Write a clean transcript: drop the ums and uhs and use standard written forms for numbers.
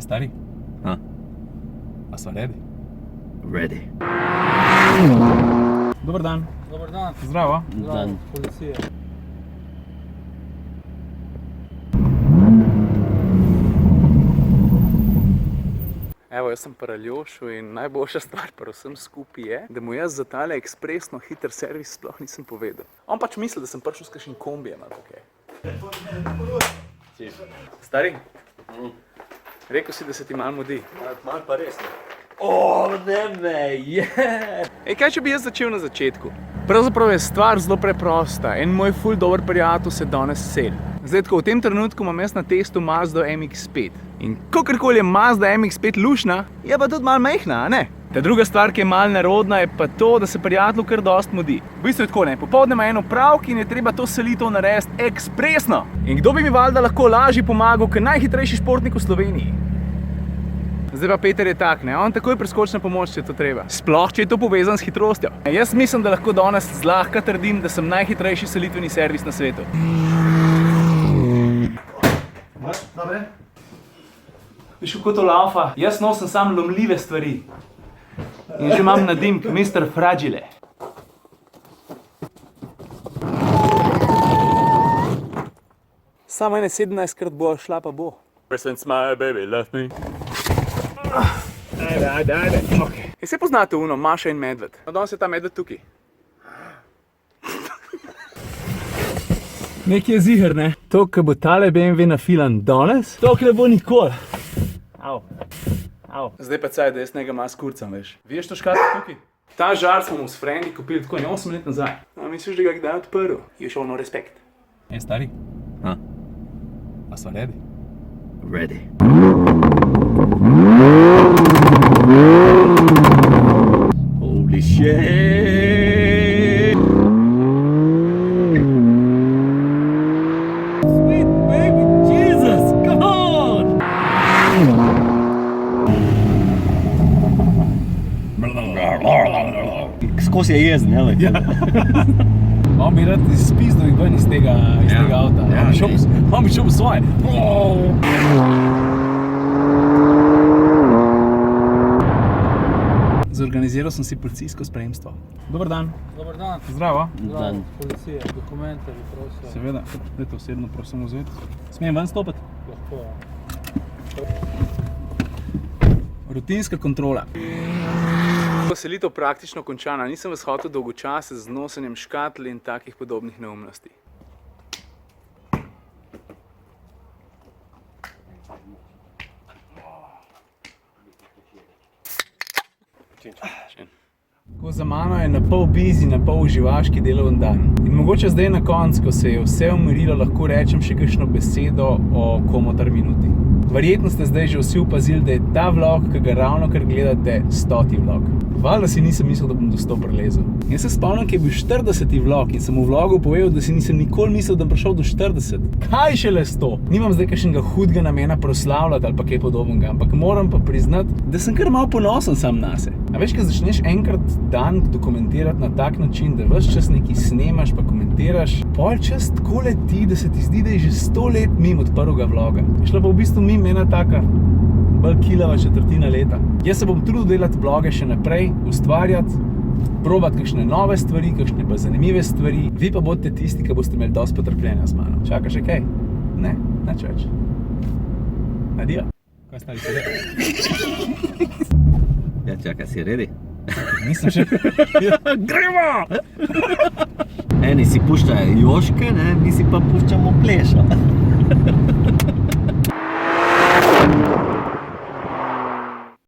Stari? A? A so ready? Ready. Dobar dan. Dobar dan. Zdravo. Dan. Policija. Evo, jaz sem pri Aljošu in najboljša stvar pri vsem skupaj je, da mu jaz za tale ekspresno hiter servis sploh nisem povedal. On pač misli, da sem prišel s kakšnim kombijem ali kaj. Stari? Rekel si, da se ti malo mudi. Malo pa res ne. Ne me, Ej, kaj če bi jaz začel na začetku? Pravzaprav je stvar zelo preprosta. En moj ful dober prijatelj se danes seli. Zdaj, tako v tem trenutku imam jaz na testu Mazdo MX-5. In kakorkoli je Mazda MX-5 lušna, je pa tudi malo majhna, a ne? Ta druga stvar, ki je malo nerodna, je pa to, da se prijatelju kar dost mudi. V bistvu je tako, ne, popoldne ima eno opravek in je treba to selitev narediti ekspresno. In kdo bi mi valjda lahko lažje pomagal, kot najhitrejši športnik v Sloveniji? Zdaj pa Peter je tak, ne, on takoj preskoči na pomoč, če je to treba. Sploh, če je to povezan s hitrostjo. Jaz mislim, da lahko danes zlahka trdim, da sem najhitrejši selitveni servis na svetu. Dobre. Viš, kako to laufa? Jaz nosim sam lomljive stvari. In že imam nadimk Mr. Fragile. Samo ene 17krat bo šla pa bo. Since my baby left me. Ajde. Okay. Se poznate uno, Maša in medved? No, danes je ta medved tukaj. Nekaj je ziher, ne? To, ko bo tale BMW nafilan danes, to, ne bo nikoli. Au. Zdaj pa caj, da jaz njega malo skurcam, veš. Veš to škatlo tukaj? Ta žar smo mu s frendi kupili tako 8 let nazaj. A misliš, da ga kdaj odprl? You show no respect. Stari? A? A so ready? Ready. Holy shit! Sweet baby Jesus, come on! Skozi je jezen, jel? On bi rad izpizdil in ven iz tega avta. On bi šel po svoje. Zorganiziral sem si policijsko spremstvo. Dobar dan. Dobar dan. Zdravo. Dan. Policija, dokumente bi prosil. Seveda, dajte osebno prosim vzeti. Smijem ven stopiti? Lahko. Rutinska kontrola. Selitev praktično končana. Nisem vas hotel dolgočasiti z nosenjem škatl in takih podobnih neumnosti. Tako za mano je na pol busy, na pol uživaški deloven dan. In mogoče zdaj na koncu, ko se je vse umirilo, lahko rečem še kakšno besedo o Komotar minuti. Verjetno ste zdaj že vsi opazili, da je ta vlog, ki ga ravnokar gledate, 100. vlog. Valjda si nisem mislil, da bom do 100 prilezel. Jaz se spomnim, ki je bil 40. vlog in sem v vlogu povedal, da si nisem nikoli mislil, da bom prišel do 40. Kaj šele 100? Nimam zdaj kakšnega hudega namena proslavljati ali pa kaj podobnega, ampak moram pa priznati, da sem kar malo ponosen sam nase. A veš, ko začneš enkrat dan dokumentirati na tak način, da ves čas nekaj snemaš pa komentiraš, pol čas tako leti, da se ti zdi, da je že 100 let mimo od prvega vloga. Je šla pa v bistvu mimo ena taka bolj kilava četrtina leta. Jaz se bom trudil delati vloge še naprej, ustvarjati, probati kakšne nove stvari, kakšne pa zanimive stvari. Vi pa bodite tisti, ki boste imeli dosti potrpljenja z mano. Čaka še kaj? Ne, nič več. Adijo. Kaj stali se reči? Ja, čakaj, si ready? Nisem še... Gremo! Eni si puščajo joške, ne, mi si pa puščamo pleša.